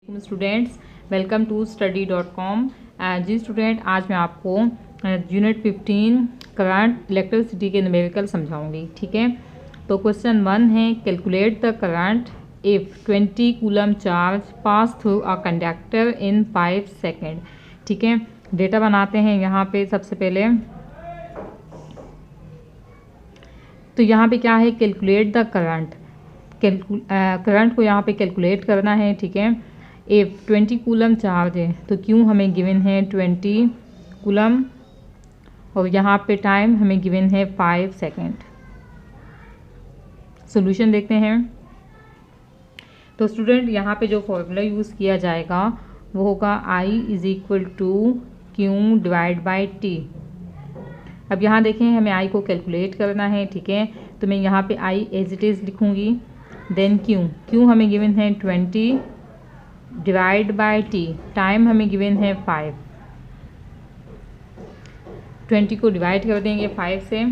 Students, welcome to study.com। जी student, आज मैं आपको यूनिट 15 करंट इलेक्ट्रिसिटी के न्यूमेरिकल समझाऊंगी। ठीक है, तो क्वेश्चन 1 है, calculate the current if 20 coulomb charge pass through a conductor in 5 second. ठीक है, डेटा बनाते हैं यहाँ पे। सबसे पहले तो यहाँ पे क्या है, कैलकुलेट द करंट। करंट को यहाँ पे कैलकुलेट करना है। ठीक है, इफ़ 20 कूलम चार्ज है तो क्यों हमें गिवन है 20 कूलम, और यहाँ पे टाइम हमें गिवन है 5 सेकेंड। सॉल्यूशन देखते हैं। तो स्टूडेंट, यहाँ पे जो फॉर्मूला यूज़ किया जाएगा वो होगा I = Q divide by T। अब यहाँ देखें, हमें I को कैलकुलेट करना है। ठीक है, तो मैं यहाँ पे I एज इट इज़ लिखूँगी। देन Q हमें गिवन है 20 डिवाइड बाई T, टाइम हमें गिवन है 5। 20 को डिवाइड कर देंगे 5 से,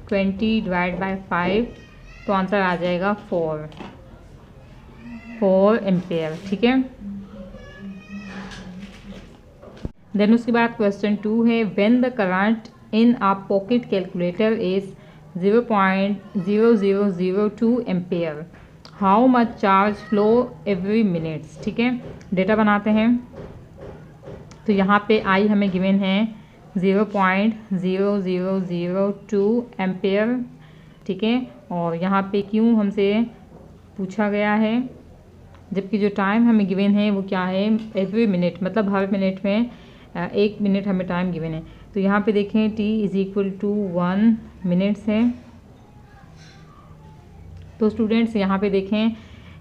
20 डिवाइड बाई 5, तो आंसर आ जाएगा 4 एम्पेयर। ठीक है, देन उसके बाद क्वेश्चन 2 है, when the current in a pocket calculator is 0.0002 ampere, how much charge flow every minutes. ठीक है, डेटा बनाते हैं। तो यहाँ पे I हमें गिवन है 0.0002 एम्पेयर। ठीक है, और यहाँ पे Q हमसे पूछा गया है, जबकि जो टाइम हमें गिवन है वो क्या है, एवरी मिनट, मतलब हर मिनट में 1 मिनट हमें टाइम गिवन है। तो यहाँ पे देखें T = 1 मिनट्स है। तो स्टूडेंट्स, यहाँ पे देखें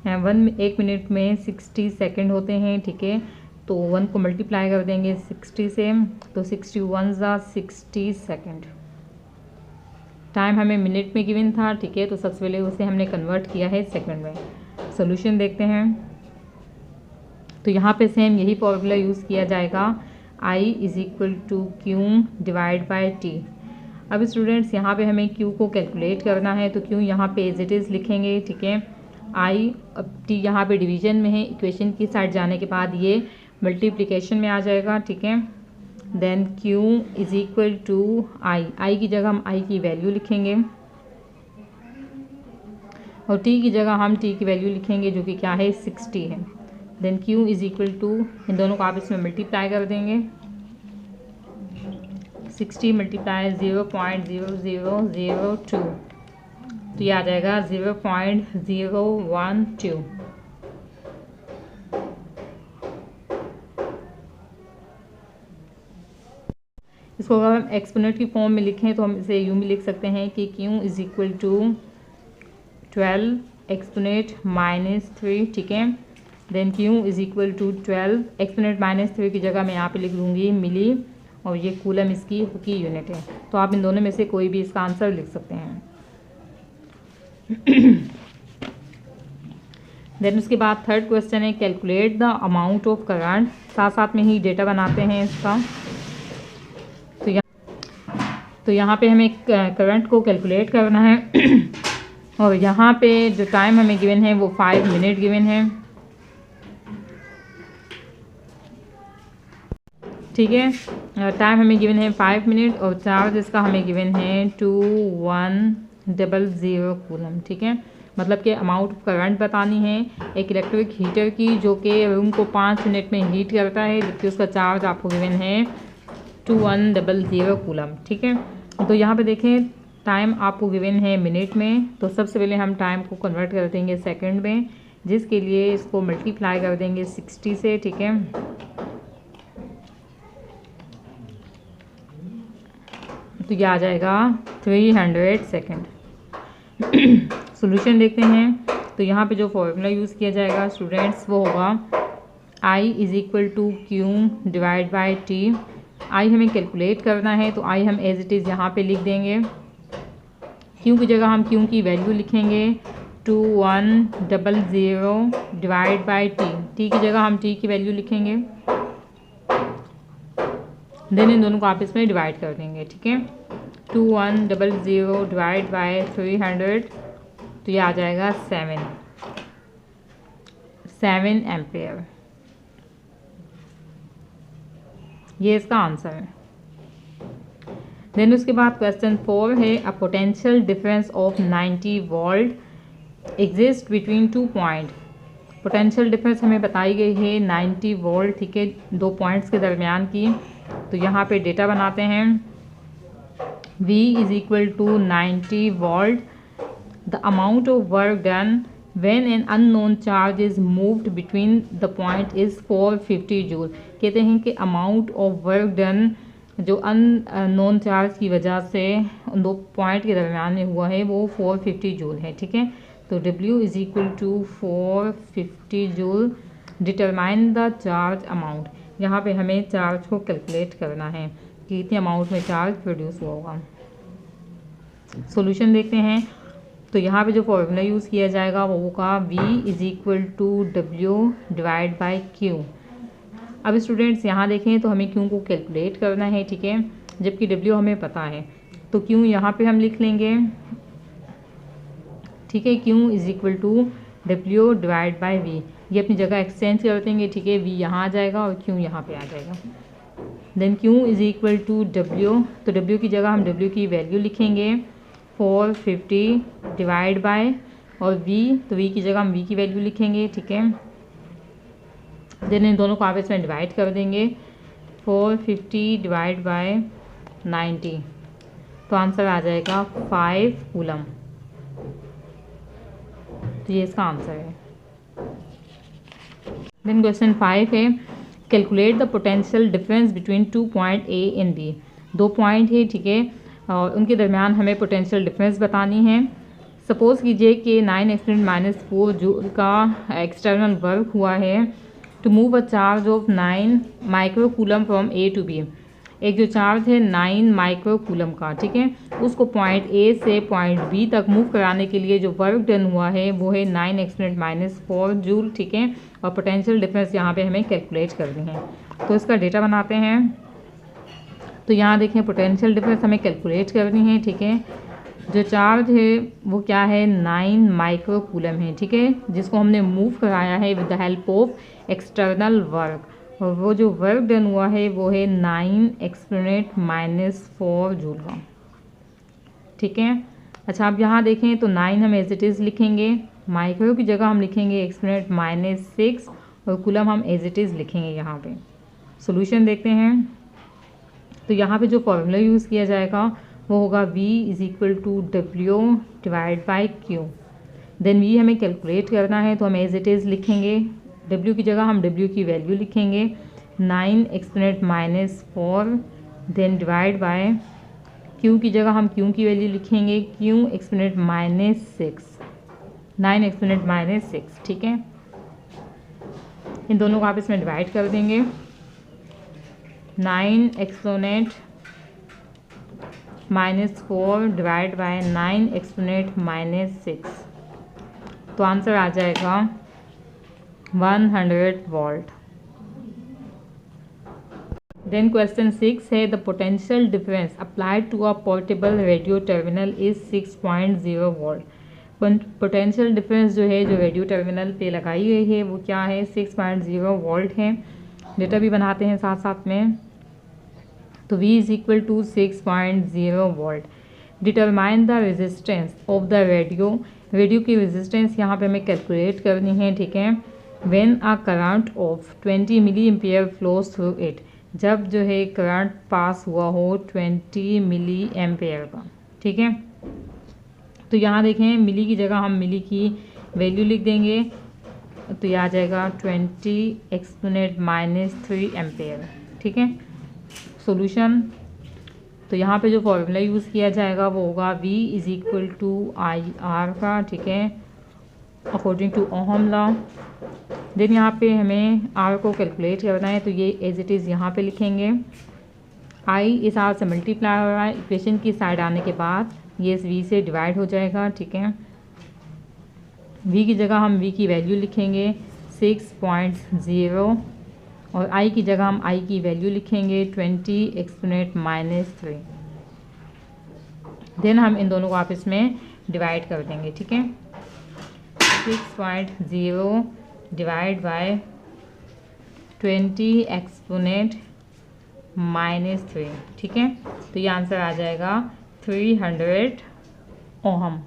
1 मिनट में 60 सेकंड होते हैं। ठीक है, तो 1 को मल्टीप्लाई कर देंगे 60 से, तो 61 = 60 सेकंड। टाइम हमें मिनट में गिवन था। ठीक है, तो सबसे पहले उसे हमने कन्वर्ट किया है सेकंड में। सॉल्यूशन देखते हैं। तो यहाँ पे सेम यही फॉर्मूला यूज़ किया जाएगा, I = Q divide by T। अब स्टूडेंट्स, यहाँ पे हमें Q को कैलकुलेट करना है, तो Q यहाँ पे एज इट इज़ लिखेंगे। ठीक है, I, अब T यहाँ पे डिवीजन में है, इक्वेशन की साइड जाने के बाद ये मल्टीप्लिकेशन में आ जाएगा। ठीक है, देन Q = I की जगह हम I की वैल्यू लिखेंगे, और T की जगह हम T की वैल्यू लिखेंगे जो कि क्या है, 60 है। देन Q = इन दोनों को आप इसमें मल्टीप्लाई कर देंगे। 60 × 0.0002, तो ये आ जाएगा 0.012। इसको अगर हम एक्सपोनेंट की फॉर्म में लिखें तो हम इसे यूँ भी लिख सकते हैं कि Q = 12 एक्सपोनेंट -3। ठीक है, देन Q = 12 एक्सपोनेंट -3 की जगह मैं यहाँ पे लिख लूँगी मिली, और ये कूलम इसकी यूनिट है। तो आप इन दोनों में से कोई भी इसका आंसर लिख सकते हैं। देन उसके बाद थर्ड क्वेश्चन है, calculate the amount of current. साथ साथ में ही डेटा बनाते हैं इसका। तो यहाँ पे हमें करंट को कैलकुलेट करना है, और यहाँ पे जो टाइम हमें गिवन है वो 5 मिनट गिवन है। ठीक है, टाइम हमें गिवन है 5 मिनट, और चार्ज इसका हमें गिवन है 2100 कूलम। ठीक है, मतलब कि अमाउंट ऑफ करंट बतानी है एक इलेक्ट्रिक हीटर की, जो कि रूम को 5 मिनट में हीट करता है, जबकि उसका चार्ज आपको गिवन है 2100 कूलम। ठीक है, तो यहाँ पे देखें टाइम आपको गिवन है मिनट में, तो सबसे पहले हम टाइम को कन्वर्ट कर देंगे सेकंड में, जिसके लिए इसको मल्टीप्लाई कर देंगे 60 से। ठीक है, तो ये आ जाएगा 300 सेकंड। सॉल्यूशन देखते हैं। तो यहाँ पे जो फॉर्मूला यूज़ किया जाएगा स्टूडेंट्स वो होगा I = Q divide by T। I हमें कैलकुलेट करना है, तो I हम एज इट इज़ यहाँ पे लिख देंगे। Q की जगह हम Q की वैल्यू लिखेंगे 2100 डिवाइड बाई T। T की जगह हम T की वैल्यू लिखेंगे, देन इन दोनों को आप इसमें डिवाइड कर देंगे। ठीक है, 2100 डिवाइड बाई 300, तो ये आ जाएगा 7। 7 एम्पेयर। ये इसका आंसर है। देन उसके बाद क्वेश्चन 4 है, a potential difference of 90 volt exist between 2 point. Potential difference हमें बताई गई है 90 वोल्ट, ठीक है, 2 पॉइंट्स के दरमियान की। तो यहाँ पे डेटा बनाते हैं। V is equal to 90 volt, the amount of work done when an unknown charge is moved between the point is 450 joule. कहते हैं कि अमाउंट ऑफ वर्क डन जो अननोन चार्ज की वजह से उन 2 पॉइंट के दरमियान में हुआ है वो 450 जूल है, ठीक है। तो W is equal to 450 joule. Determine the charge amount. यहाँ पे हमें चार्ज को कैलकुलेट करना है कि इतने अमाउंट में चार्ज प्रोड्यूस हुआ होगा। सॉल्यूशन देखते हैं। तो यहाँ पे जो फॉर्मूला यूज़ किया जाएगा वो होगा V is equal to W divide by Q। अब स्टूडेंट्स यहाँ देखें तो हमें Q को कैलकुलेट करना है, ठीक है, जबकि W हमें पता है। तो Q यहाँ पे हम लिख लेंगे, ठीक है। Q is equal to W divide by V। ये अपनी जगह एक्सचेंज कर देंगे, ठीक है। V यहाँ आ जाएगा और Q यहाँ पे आ जाएगा। Then Q is equal to W। तो W की जगह हम W की वैल्यू लिखेंगे 450 डिवाइड बाय, और V, तो V की जगह हम V की वैल्यू लिखेंगे, ठीक है। देन इन दोनों को आपस में डिवाइड कर देंगे 450 डिवाइड बाय 90, तो आंसर आ जाएगा 5 कूलम। तो ये इसका आंसर है। देन क्वेश्चन 5 है, calculate the potential difference between 2 point A and B। 2 point है, ठीक है, और उनके दरमियान हमें पोटेंशियल डिफरेंस बतानी है। सपोज़ कीजिए कि 9 एक्सपोनेंट -4 जूल का एक्सटर्नल वर्क हुआ है to move a charge of 9 micro coulomb from A to B। एक जो चार्ज है 9 माइक्रो कूलम का, ठीक है, उसको पॉइंट A से पॉइंट B तक मूव कराने के लिए जो वर्क डन हुआ है वो है 9 एक्सपोनेंट -4 जूल, ठीक है। और पोटेंशियल डिफरेंस यहाँ पे हमें कैलकुलेट करनी है। तो इसका डेटा बनाते हैं। तो यहाँ देखें पोटेंशियल डिफरेंस हमें कैलकुलेट करनी है, ठीक है। जो चार्ज है वो क्या है 9 माइक्रो कूलम है, ठीक है, जिसको हमने मूव कराया है with the help of external work, और वो जो वर्क डन हुआ है वो है 9 एक्सपोनेंट -4 जूल का, ठीक है। अच्छा, अब यहाँ देखें तो 9 हम एज इट इज़ लिखेंगे, माइक्रो की जगह हम लिखेंगे एक्सपोनेंट -6, और कूलम हम एज इट इज़ लिखेंगे यहाँ पे। सॉल्यूशन देखते हैं। तो यहाँ पे जो फॉर्मूला यूज़ किया जाएगा वो होगा V is equal to W divide by Q। Then V हमें कैलकुलेट करना है, तो हम एज इट इज़ लिखेंगे, W की जगह हम W की वैल्यू लिखेंगे 9 exponent -4, then divide by Q की जगह हम Q की वैल्यू लिखेंगे Q एक्सपोनेंट -6, 9 एक्सपोनेंट -6, ठीक है। इन दोनों को आप इसमें डिवाइड कर देंगे 9 एक्सपोनेंट -4 डिवाइड बाय 9 एक्सपोनेंट -6, तो आंसर आ जाएगा 100 वोल्ट। देन क्वेश्चन 6 है, the potential difference applied to a portable radio terminal is 6.0 volt. Potential difference जो है जो रेडियो टर्मिनल पे लगाई गई है वो क्या है 6.0 वोल्ट है। डेटा भी बनाते हैं साथ साथ में। तो V is equal to 6.0 volt. Determine the resistance of the radio. Radio की रेजिस्टेंस यहाँ पे हमें कैलकुलेट करनी है, ठीक है। When a current of 20 milliampere flows through it. जब जो है करंट पास हुआ हो 20 मिली एम्पियर का, ठीक है। तो यहाँ देखें मिली की जगह हम मिली की वैल्यू लिख देंगे, तो यह आ जाएगा 20 एक्सपोनेंट -3 एम्पियर, ठीक है। सॉल्यूशन, तो यहाँ पे जो फॉर्मूला यूज़ किया जाएगा वो होगा V is equal to IR का, ठीक है, according to Ohm law. Then यहाँ पे हमें R को कैलकुलेट करना है, तो ये एज इट इज़ यहाँ पे लिखेंगे। I इस R से मल्टीप्लाई हो रहा है, इक्वेशन की साइड आने के बाद ये इस V से डिवाइड हो जाएगा, ठीक है। V की जगह हम V की वैल्यू लिखेंगे 6.0, और I की जगह हम I की वैल्यू लिखेंगे 20 एक्सपोनेंट -3। देन हम इन दोनों को आपस में डिवाइड कर देंगे, ठीक है। 6.0 डिवाइड बाय 20 एक्सपोनेंट -3, ठीक है। तो ये आंसर आ जाएगा 300 ओहम।